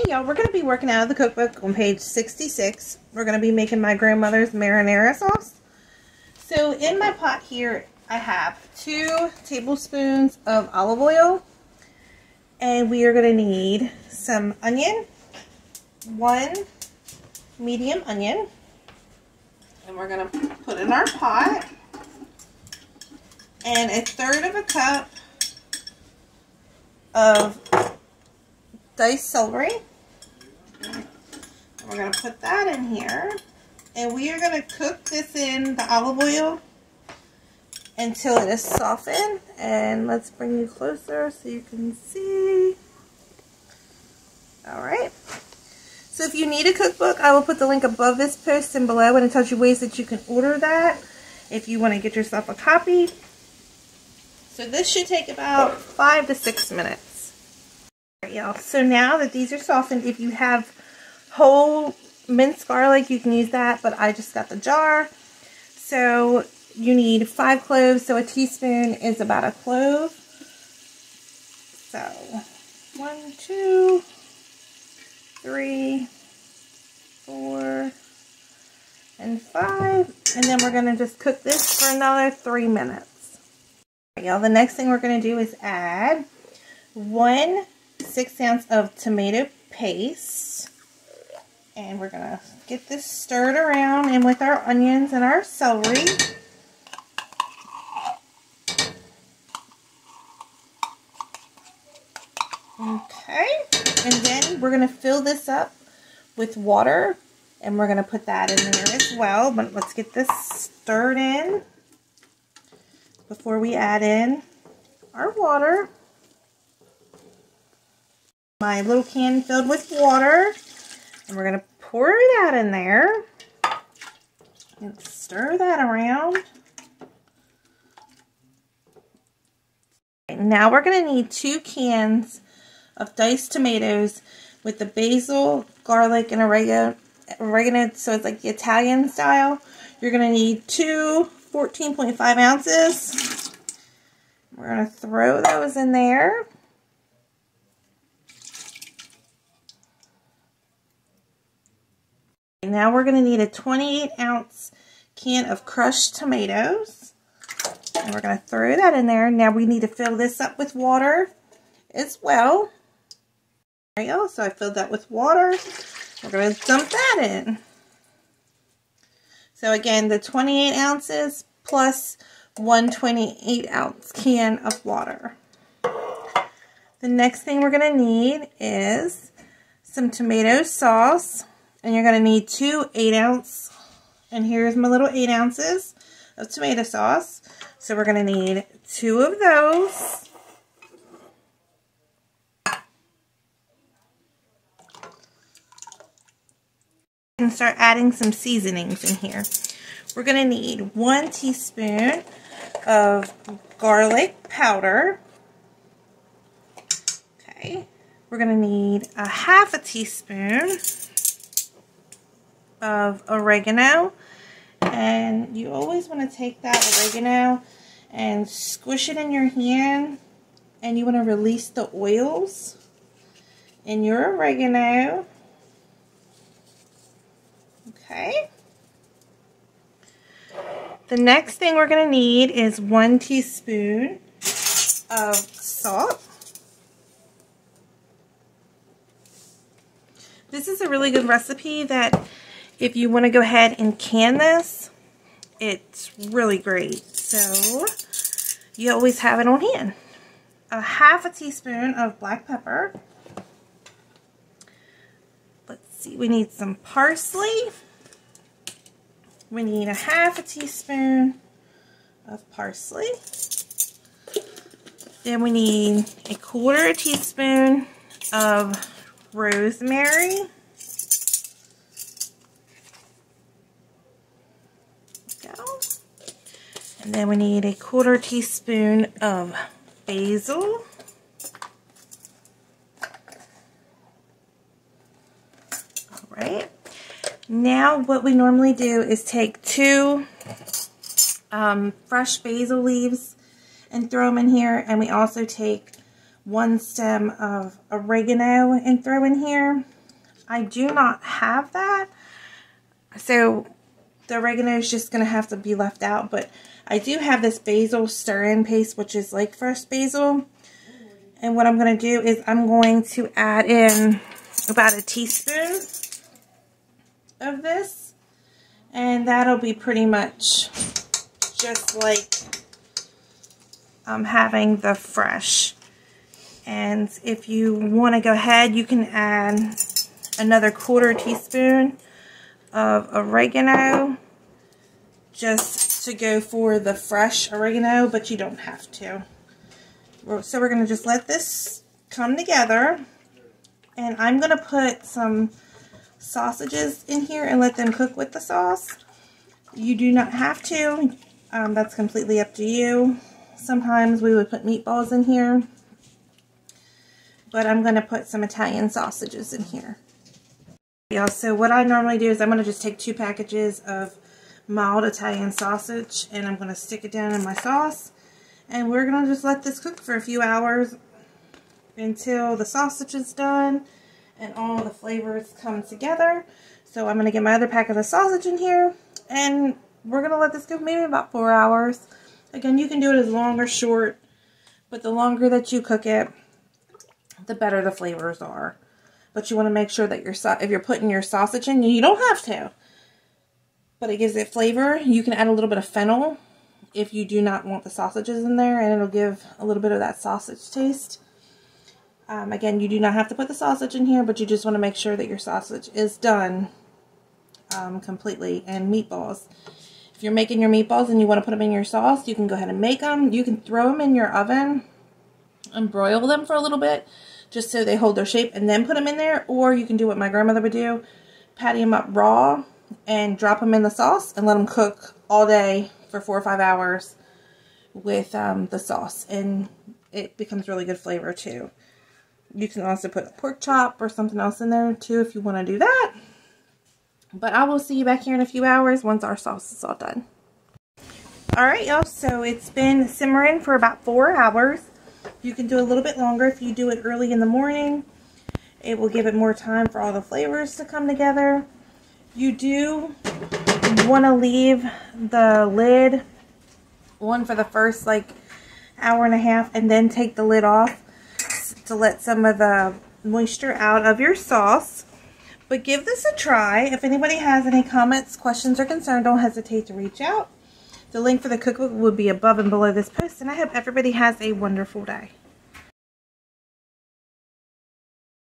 Y'all, we're going to be working out of the cookbook on page 66. We're going to be making my grandmother's marinara sauce. So in my pot here, I have 2 tablespoons of olive oil. And we are going to need some onion, 1 medium onion. And we're going to put in our pot. And 1/3 cup of diced celery. We're going to put that in here, and we are going to cook this in the olive oil until it is softened. And let's bring you closer so you can see. Alright, so if you need a cookbook, I will put the link above this post and below, and it tells you ways that you can order that if you want to get yourself a copy. So this should take about 5 to 6 minutes. Alright, y'all, so now that these are softened, if you have whole minced garlic, you can use that, but I just got the jar. So you need 5 cloves, so a teaspoon is about a clove. So 1, 2, 3, 4, and 5, and then we're going to just cook this for another 3 minutes. Alright, y'all, the next thing we're going to do is add 1 6-ounce of tomato paste. And we're going to get this stirred around in with our onions and our celery. Okay. And then we're going to fill this up with water. And we're going to put that in there as well. But let's get this stirred in before we add in our water. My little can filled with water. And we're going to pour it out in there and stir that around. Now we're going to need 2 cans of diced tomatoes with the basil, garlic, and oregano, so it's like the Italian style. You're going to need 2 14.5 ounces. We're going to throw those in there. Now we're going to need a 28-ounce can of crushed tomatoes. And we're going to throw that in there. Now we need to fill this up with water as well. There you go. So I filled that with water. We're going to dump that in. So again, the 28 ounces plus 1 28-ounce can of water. The next thing we're going to need is some tomato sauce. And you're going to need 2 8-ounce, and here's my little 8 ounces of tomato sauce. So we're going to need 2 of those. And start adding some seasonings in here. We're going to need 1 teaspoon of garlic powder. Okay. We're going to need a 1/2 teaspoon of oregano, and you always want to take that oregano and squish it in your hand, and you want to release the oils in your oregano. Okay. The next thing we're going to need is 1 teaspoon of salt. This is a really good recipe that if you want to go ahead and can this, it's really great. So you always have it on hand. A 1/2 teaspoon of black pepper. Let's see, we need some parsley. We need a 1/2 teaspoon of parsley. Then we need a 1/4 teaspoon of rosemary. And then we need a 1/4 teaspoon of basil. Alright. Now what we normally do is take 2 fresh basil leaves and throw them in here. And we also take 1 stem of oregano and throw in here. I do not have that, so the oregano is just going to have to be left out. But I do have this basil stir-in paste, which is like fresh basil. And what I'm going to do is I'm going to add in about a teaspoon of this. And that'll be pretty much just like having the fresh. And if you want to go ahead, you can add another 1/4 teaspoon of oregano just to go for the fresh oregano, but you don't have to. So we're going to just let this come together, and I'm going to put some sausages in here and let them cook with the sauce. You do not have to. That's completely up to you. Sometimes we would put meatballs in here, but I'm going to put some Italian sausages in here. Yeah, so what I normally do is I'm going to just take 2 packages of mild Italian sausage, and I'm going to stick it down in my sauce, and we're going to just let this cook for a few hours until the sausage is done and all the flavors come together. So I'm going to get my other packet of sausage in here, and we're going to let this cook maybe about 4 hours. Again, you can do it as long or short, but the longer that you cook it, the better the flavors are. But you want to make sure that if you're putting your sausage in, you don't have to, but it gives it flavor. You can add a little bit of fennel if you do not want the sausages in there, and it'll give a little bit of that sausage taste. Again, you do not have to put the sausage in here, but you just want to make sure that your sausage is done completely. And meatballs. If you're making your meatballs and you want to put them in your sauce, you can go ahead and make them. You can throw them in your oven and broil them for a little bit, just so they hold their shape, and then put them in there. Or you can do what my grandmother would do, patty them up raw and drop them in the sauce and let them cook all day for 4 or 5 hours with the sauce, and it becomes really good flavor too. You can also put a pork chop or something else in there too if you want to do that. But I will see you back here in a few hours once our sauce is all done. Alright, y'all, so it's been simmering for about 4 hours. You can do a little bit longer if you do it early in the morning. It will give it more time for all the flavors to come together. You do want to leave the lid on for the first hour and a half, and then take the lid off to let some of the moisture out of your sauce. But give this a try. If anybody has any comments, questions, or concerns, don't hesitate to reach out. The link for the cookbook will be above and below this post, and I hope everybody has a wonderful day.